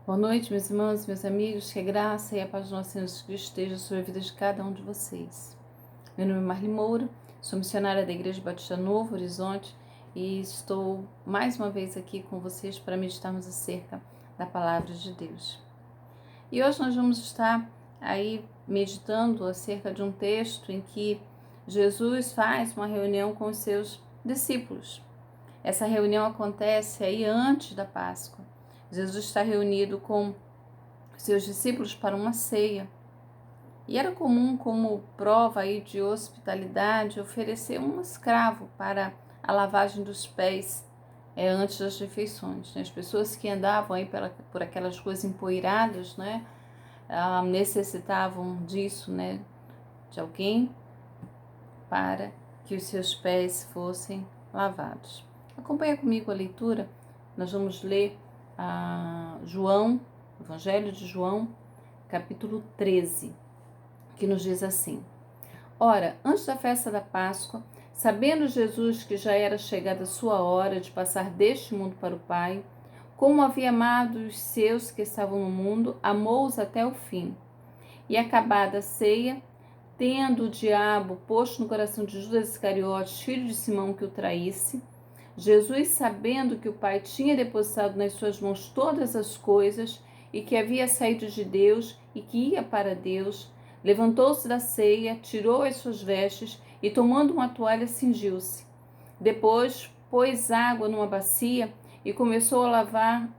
Boa noite, meus irmãos, meus amigos, que a graça e a paz do nosso Senhor Jesus Cristo esteja sobre a vida de cada um de vocês. Meu nome é Marli Moura, sou missionária da Igreja Batista Novo Horizonte e estou mais uma vez aqui com vocês para meditarmos acerca da Palavra de Deus. E hoje nós vamos estar aí meditando acerca de um texto em que Jesus faz uma reunião com os seus discípulos. Essa reunião acontece aí antes da Páscoa. Jesus está reunido com seus discípulos para uma ceia. E era comum, como prova aí de hospitalidade, oferecer um escravo para a lavagem dos pés antes das refeições. As pessoas que andavam aí por aquelas ruas empoeiradas, necessitavam disso, de alguém para que os seus pés fossem lavados. Acompanha comigo a leitura. Nós vamos ler João, Evangelho de João, capítulo 13, que nos diz assim: Ora, antes da festa da Páscoa, sabendo Jesus que já era chegada a sua hora de passar deste mundo para o Pai, como havia amado os seus que estavam no mundo, amou-os até o fim. E acabada a ceia, tendo o diabo posto no coração de Judas Iscariotes, filho de Simão, que o traísse, Jesus, sabendo que o Pai tinha depositado nas suas mãos todas as coisas e que havia saído de Deus e que ia para Deus, levantou-se da ceia, tirou as suas vestes e, tomando uma toalha, cingiu-se. Depois, pôs água numa bacia e começou a lavar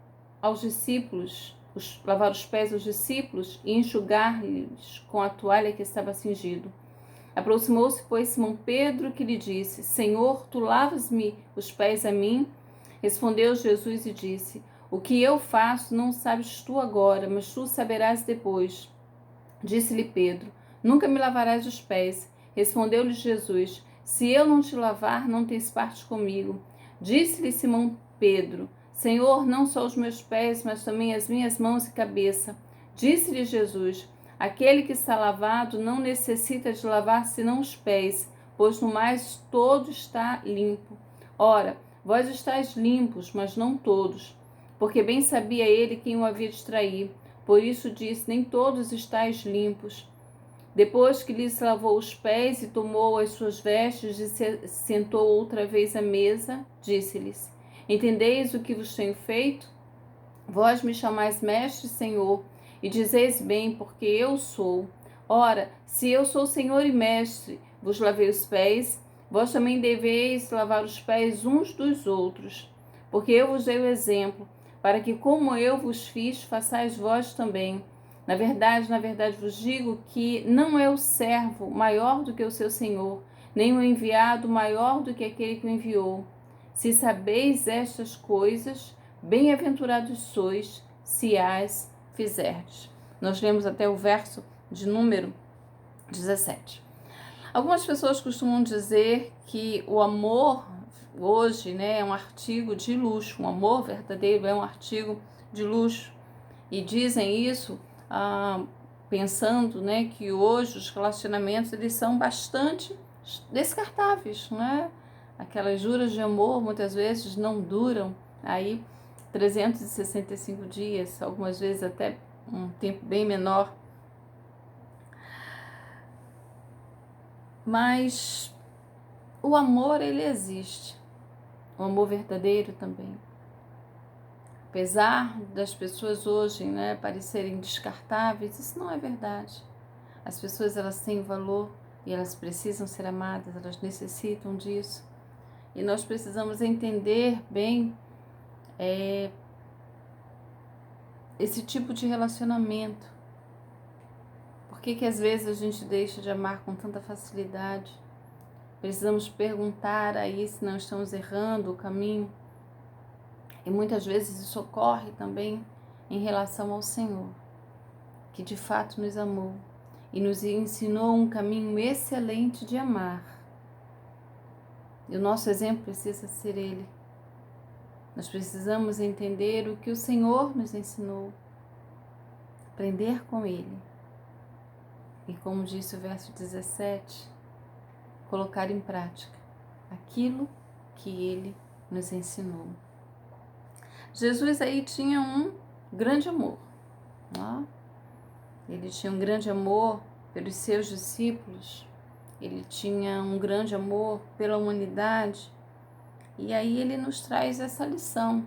os pés aos discípulos e enxugar-lhes com a toalha que estava cingido. Aproximou-se, pois, Simão Pedro, que lhe disse: Senhor, tu lavas-me os pés a mim? Respondeu Jesus e disse: O que eu faço não sabes tu agora, mas tu saberás depois. Disse-lhe Pedro: Nunca me lavarás os pés. Respondeu-lhe Jesus: Se eu não te lavar, não tens parte comigo. Disse-lhe Simão Pedro: Senhor, não só os meus pés, mas também as minhas mãos e cabeça. Disse-lhe Jesus: Aquele que está lavado não necessita de lavar senão os pés, pois no mais todo está limpo. Ora, vós estáis limpos, mas não todos, porque bem sabia ele quem o havia de trair. Por isso disse: Nem todos estáis limpos. Depois que lhes lavou os pés e tomou as suas vestes e se sentou outra vez à mesa, disse-lhes: Entendeis o que vos tenho feito? Vós me chamais mestre e Senhor, e dizeis bem, porque eu sou. Ora, se eu sou Senhor e mestre, vos lavei os pés, vós também deveis lavar os pés uns dos outros. Porque eu vos dei o exemplo, para que como eu vos fiz, façais vós também. Na verdade vos digo que não é o servo maior do que o seu Senhor, nem o enviado maior do que aquele que o enviou. Se sabeis estas coisas, bem-aventurados sois, se as fizerdes. Nós lemos até o verso de número 17. Algumas pessoas costumam dizer que o amor hoje, é um artigo de luxo. Um amor verdadeiro é um artigo de luxo. E dizem isso pensando, que hoje os relacionamentos eles são bastante descartáveis, Aquelas juras de amor muitas vezes não duram aí 365 dias, algumas vezes até um tempo bem menor. Mas o amor, ele existe. O amor verdadeiro também. Apesar das pessoas hoje, parecerem descartáveis, isso não é verdade. As pessoas, elas têm valor e elas precisam ser amadas, elas necessitam disso. E nós precisamos entender bem esse tipo de relacionamento. Por que às vezes a gente deixa de amar com tanta facilidade? Precisamos perguntar aí se não estamos errando o caminho. E muitas vezes isso ocorre também em relação ao Senhor, que de fato nos amou e nos ensinou um caminho excelente de amar. E o nosso exemplo precisa ser Ele. Nós precisamos entender o que o Senhor nos ensinou, aprender com Ele. E como disse o verso 17, colocar em prática aquilo que Ele nos ensinou. Jesus aí tinha um grande amor. Né? Ele tinha um grande amor pelos seus discípulos, ele tinha um grande amor pela humanidade. E aí ele nos traz essa lição.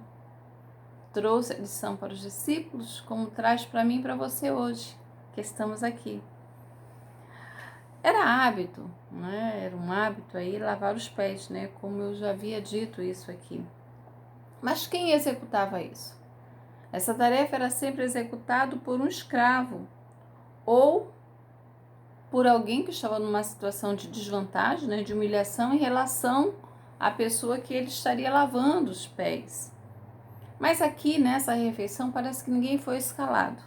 Trouxe a lição para os discípulos, como traz para mim e para você hoje, que estamos aqui. Era hábito, né? Era um hábito aí lavar os pés, né? Como eu já havia dito isso aqui. Mas quem executava isso? Essa tarefa era sempre executada por um escravo ou por alguém que estava numa situação de desvantagem, né? De humilhação em relação à pessoa que ele estaria lavando os pés. Mas aqui nessa refeição parece que ninguém foi escalado.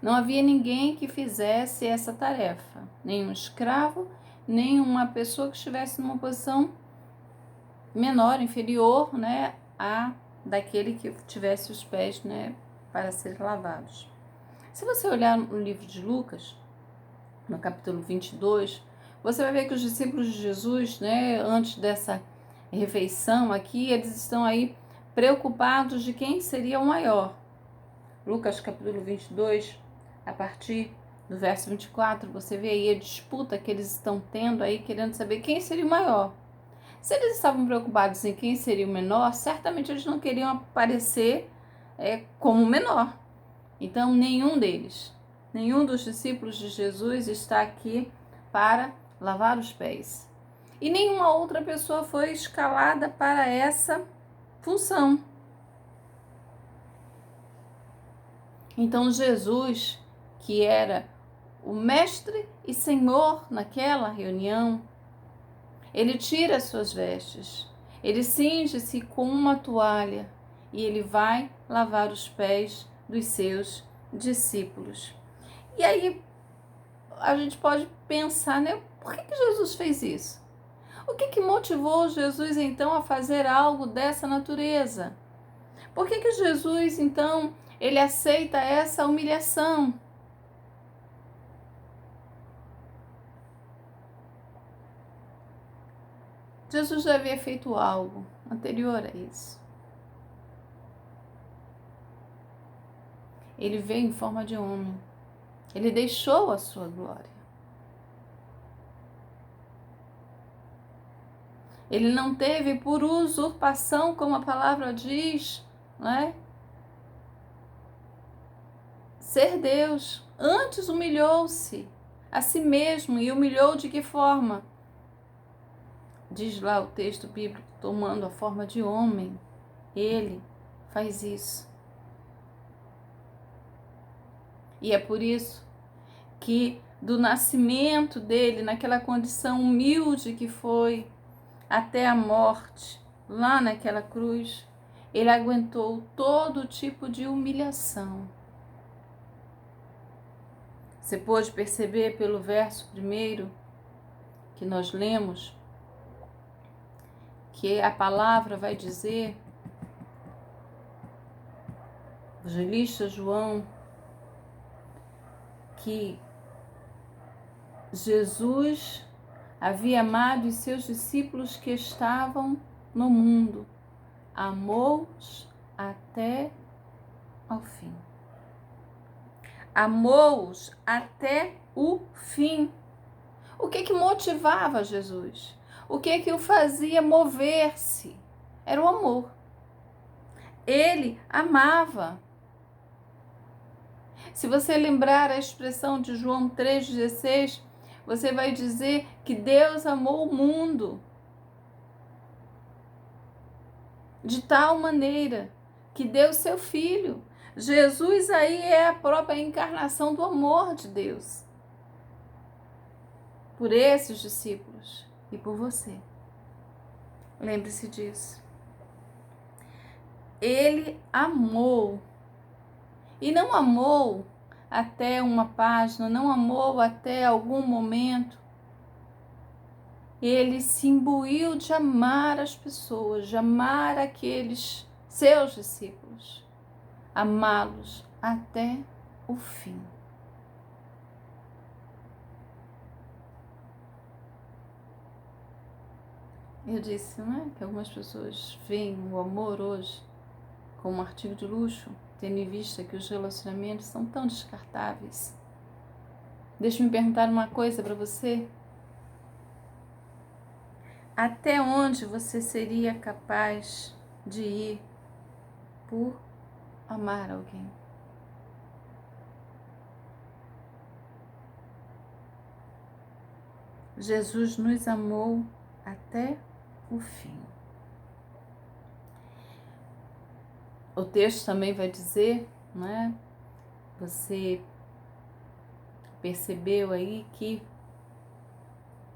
Não havia ninguém que fizesse essa tarefa, nem um escravo, nem uma pessoa que estivesse numa posição menor, inferior, né, a daquele que tivesse os pés, né, para serem lavados. Se você olhar no livro de Lucas, no capítulo 22, você vai ver que os discípulos de Jesus, né, antes dessa refeição aqui, eles estão aí preocupados de quem seria o maior. Lucas capítulo 22, a partir do verso 24, você vê aí a disputa que eles estão tendo aí, querendo saber quem seria o maior. Se eles estavam preocupados em quem seria o menor, certamente eles não queriam aparecer como o menor. Então, nenhum dos discípulos de Jesus está aqui para lavar os pés. E nenhuma outra pessoa foi escalada para essa função. Então Jesus, que era o mestre e senhor naquela reunião, ele tira as suas vestes, ele cinge-se com uma toalha e ele vai lavar os pés dos seus discípulos. E aí a gente pode pensar, né? Por que Jesus fez isso? O que motivou Jesus então a fazer algo dessa natureza? Por que Jesus então ele aceita essa humilhação? Jesus já havia feito algo anterior a isso. Ele veio em forma de homem. Ele deixou a sua glória. Ele não teve por usurpação, como a palavra diz, né? Ser Deus. Antes humilhou-se a si mesmo. E humilhou de que forma? Diz lá o texto bíblico, tomando a forma de homem. Ele faz isso. E é por isso que do nascimento dele, naquela condição humilde que foi, até a morte, lá naquela cruz, ele aguentou todo tipo de humilhação. Você pôde perceber pelo verso primeiro que nós lemos, que a palavra vai dizer, o evangelista João, que Jesus havia amado os seus discípulos que estavam no mundo, amou-os até ao fim. Amou-os até o fim. O que motivava Jesus? O que o fazia mover-se? Era o amor. Ele amava. Se você lembrar a expressão de João 3,16, você vai dizer que Deus amou o mundo de tal maneira que deu seu Filho. Jesus aí é a própria encarnação do amor de Deus por esses discípulos e por você. Lembre-se disso. Ele amou. E não amou até uma página, não amou até algum momento. Ele se imbuiu de amar as pessoas, de amar aqueles seus discípulos, amá-los até o fim. Eu disse, não é? Que algumas pessoas veem o amor hoje como um artigo de luxo. tendo em vista que os relacionamentos são tão descartáveis. Deixa eu me perguntar uma coisa para você. Até onde você seria capaz de ir por amar alguém? Jesus nos amou até o fim. O texto também vai dizer, né? Você percebeu aí que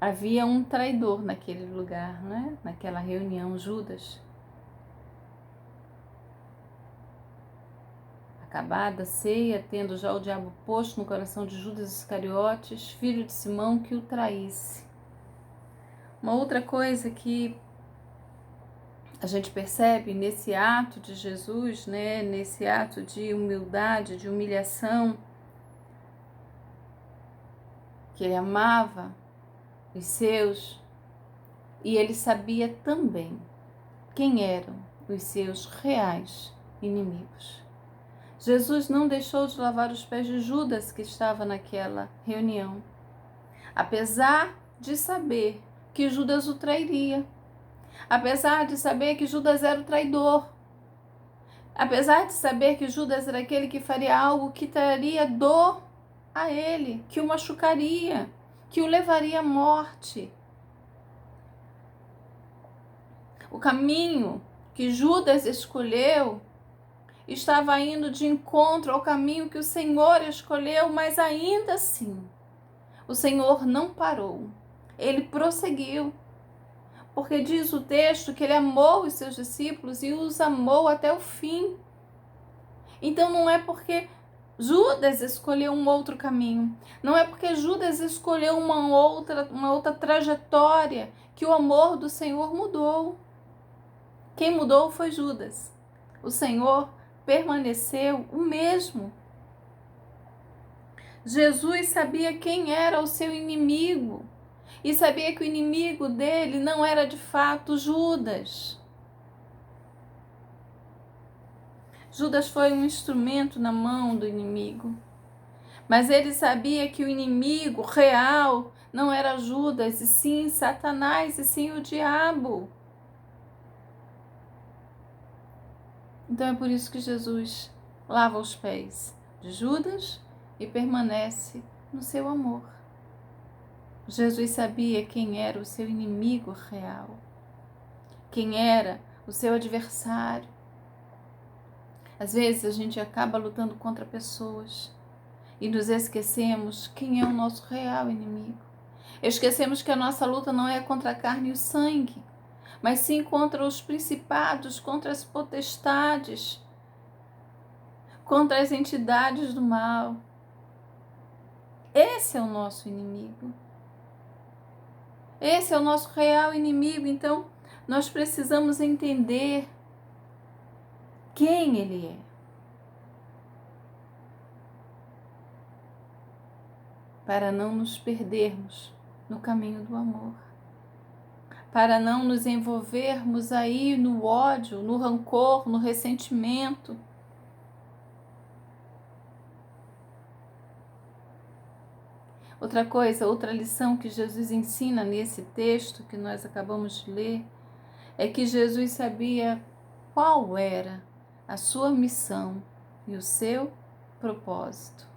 havia um traidor naquele lugar, né? Naquela reunião, Judas. Acabada a ceia, tendo já o diabo posto no coração de Judas Iscariotes, filho de Simão, que o traísse. Uma outra coisa que a gente percebe nesse ato de Jesus, né? Nesse ato de humildade, de humilhação, que ele amava os seus e ele sabia também quem eram os seus reais inimigos. Jesus não deixou de lavar os pés de Judas, que estava naquela reunião, apesar de saber que Judas o trairia, apesar de saber que Judas era o traidor, apesar de saber que Judas era aquele que faria algo que traria dor a ele, que o machucaria, que o levaria à morte. O caminho que Judas escolheu estava indo de encontro ao caminho que o Senhor escolheu, mas ainda assim, o Senhor não parou. Ele prosseguiu, porque diz o texto que ele amou os seus discípulos e os amou até o fim. Então não é porque Judas escolheu um outro caminho, não é porque Judas escolheu uma outra trajetória que o amor do Senhor mudou. Quem mudou foi Judas. O Senhor permaneceu o mesmo. Jesus sabia quem era o seu inimigo e sabia que o inimigo dele não era de fato Judas. Judas foi um instrumento na mão do inimigo, mas ele sabia que o inimigo real não era Judas, e sim Satanás, e sim o diabo. Então é por isso que Jesus lava os pés de Judas e permanece no seu amor. Jesus sabia quem era o seu inimigo real, quem era o seu adversário. Às vezes a gente acaba lutando contra pessoas e nos esquecemos quem é o nosso real inimigo. Esquecemos que a nossa luta não é contra a carne e o sangue, mas sim contra os principados, contra as potestades, contra as entidades do mal. Esse é o nosso inimigo. Esse é o nosso real inimigo. Então, nós precisamos entender quem ele é, para não nos perdermos no caminho do amor, para não nos envolvermos aí no ódio, no rancor, no ressentimento. Outra coisa, outra lição que Jesus ensina nesse texto que nós acabamos de ler, é que Jesus sabia qual era a sua missão e o seu propósito.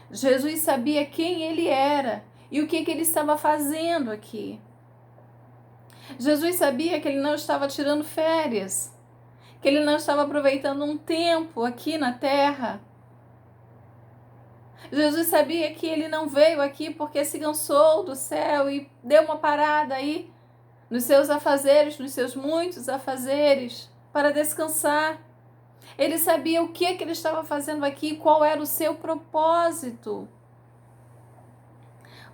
Jesus sabia quem ele era e o que ele estava fazendo aqui. Jesus sabia que ele não estava tirando férias, que ele não estava aproveitando um tempo aqui na terra. Jesus sabia que ele não veio aqui porque se cansou do céu e deu uma parada aí nos seus afazeres, nos seus muitos afazeres, para descansar. Ele sabia o que ele estava fazendo aqui, qual era o seu propósito.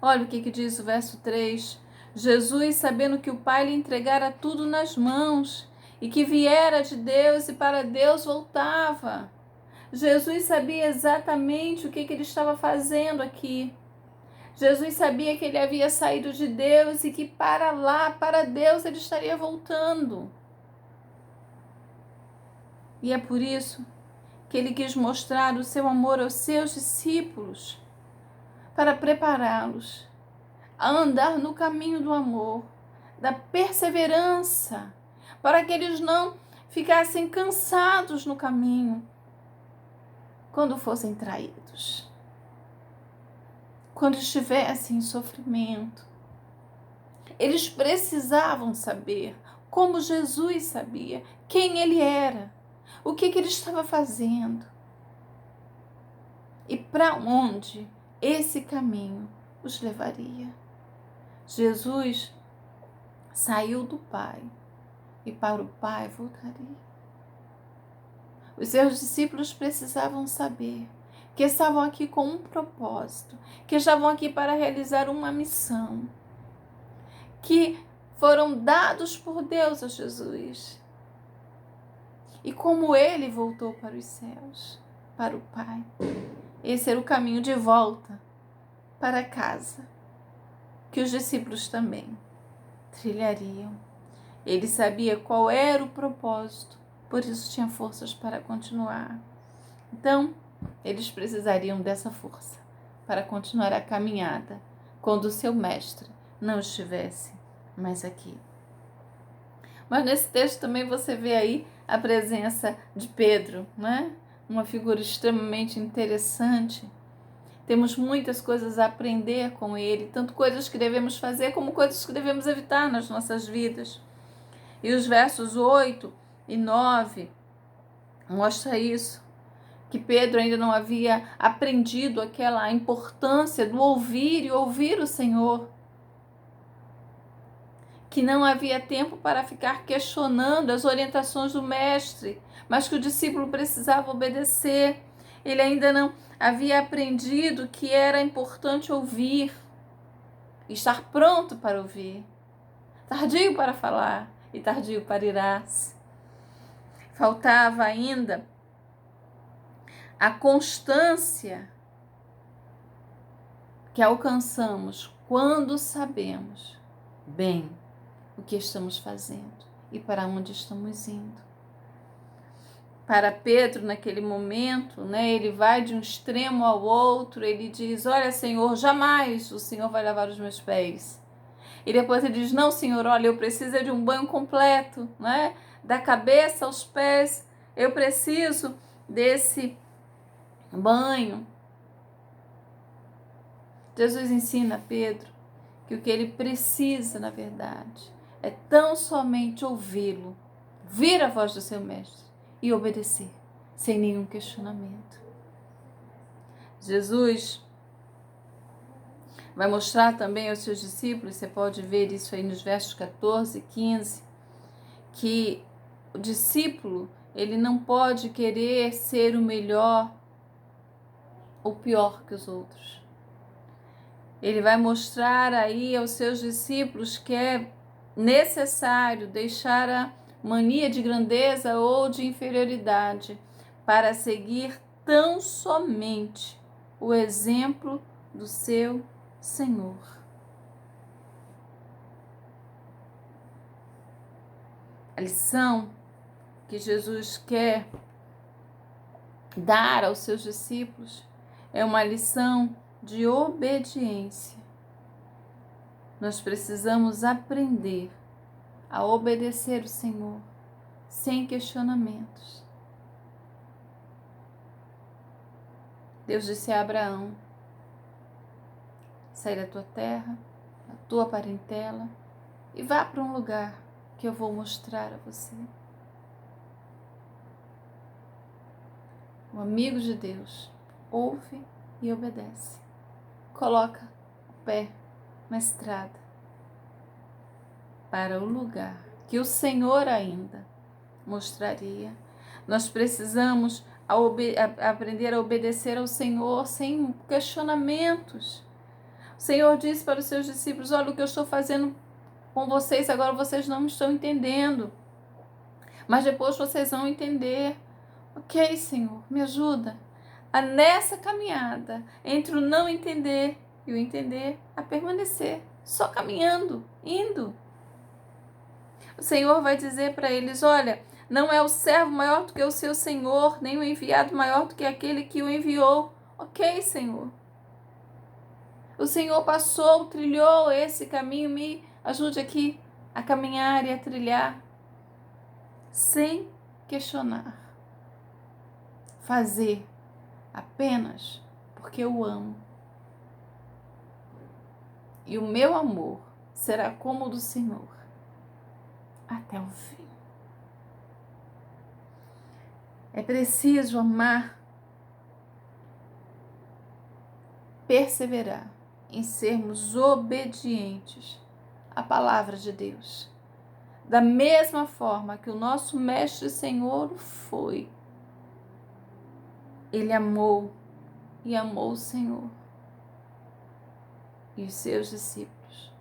Olha o que diz o verso 3. Jesus, sabendo que o Pai lhe entregara tudo nas mãos e que viera de Deus e para Deus voltava. Jesus sabia exatamente o que ele estava fazendo aqui. Jesus sabia que ele havia saído de Deus e que para lá, para Deus, ele estaria voltando. E é por isso que ele quis mostrar o seu amor aos seus discípulos, para prepará-los a andar no caminho do amor, da perseverança, para que eles não ficassem cansados no caminho quando fossem traídos, quando estivessem em sofrimento. Eles precisavam saber, como Jesus sabia, quem ele era, o que ele estava fazendo e para onde esse caminho os levaria. Jesus saiu do Pai e para o Pai voltaria. Os seus discípulos precisavam saber que estavam aqui com um propósito, que estavam aqui para realizar uma missão, que foram dados por Deus a Jesus. E como ele voltou para os céus, para o Pai, esse era o caminho de volta para casa, que os discípulos também trilhariam. Ele sabia qual era o propósito, por isso tinha forças para continuar. Então, eles precisariam dessa força para continuar a caminhada quando o seu mestre não estivesse mais aqui. Mas nesse texto também você vê aí a presença de Pedro, né? Uma figura extremamente interessante. Temos muitas coisas a aprender com ele, tanto coisas que devemos fazer como coisas que devemos evitar nas nossas vidas. E os versos 8 e 9 mostra isso, que Pedro ainda não havia aprendido aquela importância do ouvir e ouvir o Senhor, que não havia tempo para ficar questionando as orientações do mestre, mas que o discípulo precisava obedecer. Ele ainda não havia aprendido que era importante ouvir, estar pronto para ouvir, tardio para falar e tardio para irar-se. Faltava ainda a constância que alcançamos quando sabemos bem o que estamos fazendo e para onde estamos indo. Para Pedro, naquele momento, né, ele vai de um extremo ao outro, ele diz: olha, Senhor, jamais o Senhor vai lavar os meus pés. E depois ele diz: não, Senhor, olha, eu preciso de um banho completo, né, da cabeça aos pés, eu preciso desse banho. Jesus ensina a Pedro que o que ele precisa, na verdade, é tão somente ouvi-lo, ouvir a voz do seu mestre e obedecer, sem nenhum questionamento. Jesus vai mostrar também aos seus discípulos, você pode ver isso aí nos versos 14 e 15, que o discípulo, ele não pode querer ser o melhor ou pior que os outros. Ele vai mostrar aí aos seus discípulos que é necessário deixar a mania de grandeza ou de inferioridade para seguir tão somente o exemplo do seu Senhor. A lição que Jesus quer dar aos seus discípulos é uma lição de obediência. Nós precisamos aprender a obedecer o Senhor sem questionamentos. Deus disse a Abraão: sai da tua terra, da tua parentela e vá para um lugar que eu vou mostrar a você. O amigo de Deus ouve e obedece. Coloca o pé na estrada para o lugar que o Senhor ainda mostraria. Nós precisamos aprender a obedecer ao Senhor sem questionamentos. O Senhor disse para os seus discípulos: olha, o que eu estou fazendo com vocês agora, vocês não estão entendendo, mas depois vocês vão entender. Ok, Senhor, me ajuda a nessa caminhada entre o não entender e o entender, a permanecer só caminhando, indo. O Senhor vai dizer para eles: olha, Não é o servo maior do que o seu senhor, nem o enviado maior do que aquele que o enviou. Ok, Senhor. O Senhor passou, trilhou esse caminho, me ajude aqui a caminhar e a trilhar sem questionar. Fazer apenas porque eu amo. E o meu amor será como o do Senhor até o fim. É preciso amar, perseverar em sermos obedientes à palavra de Deus. Da mesma forma que o nosso Mestre Senhor foi. Ele amou e amou o Senhor e os seus discípulos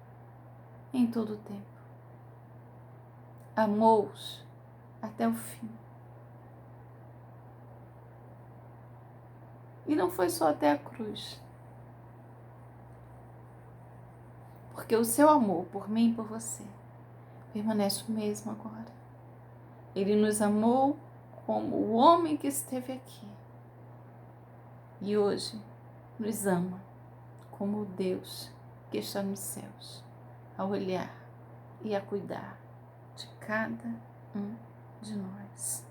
em todo o tempo. Amou-os até o fim. E não foi só até a cruz. Porque o seu amor por mim e por você permanece o mesmo agora. Ele nos amou como o homem que esteve aqui. E hoje nos ama como o Deus que está nos céus, a olhar e a cuidar de cada um de nós.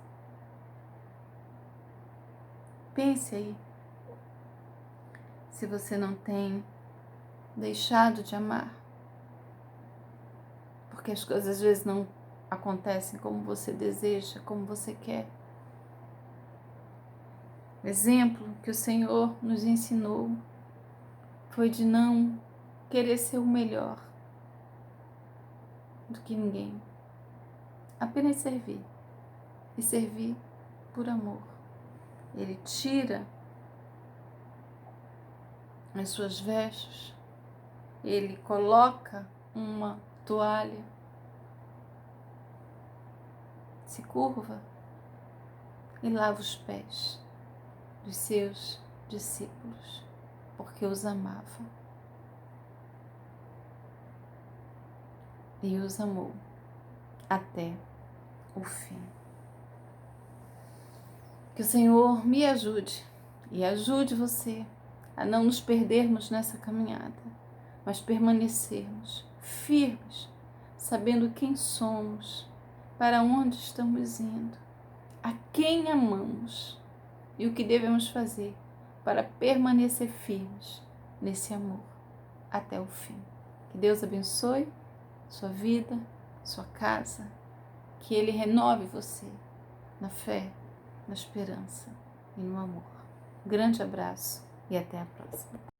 Pense aí, se você não tem deixado de amar, porque as coisas às vezes não acontecem como você deseja, como você quer. O exemplo que o Senhor nos ensinou foi de não querer ser o melhor do que ninguém, apenas servir, e servir por amor. Ele tira as suas vestes, ele coloca uma toalha, se curva e lava os pés dos seus discípulos, porque os amava e os amou até o fim. Que o Senhor me ajude e ajude você a não nos perdermos nessa caminhada, mas permanecermos firmes, sabendo quem somos, para onde estamos indo, a quem amamos e o que devemos fazer para permanecer firmes nesse amor até o fim. Que Deus abençoe sua vida, sua casa, que Ele renove você na fé, na esperança e no amor. Grande abraço e até a próxima.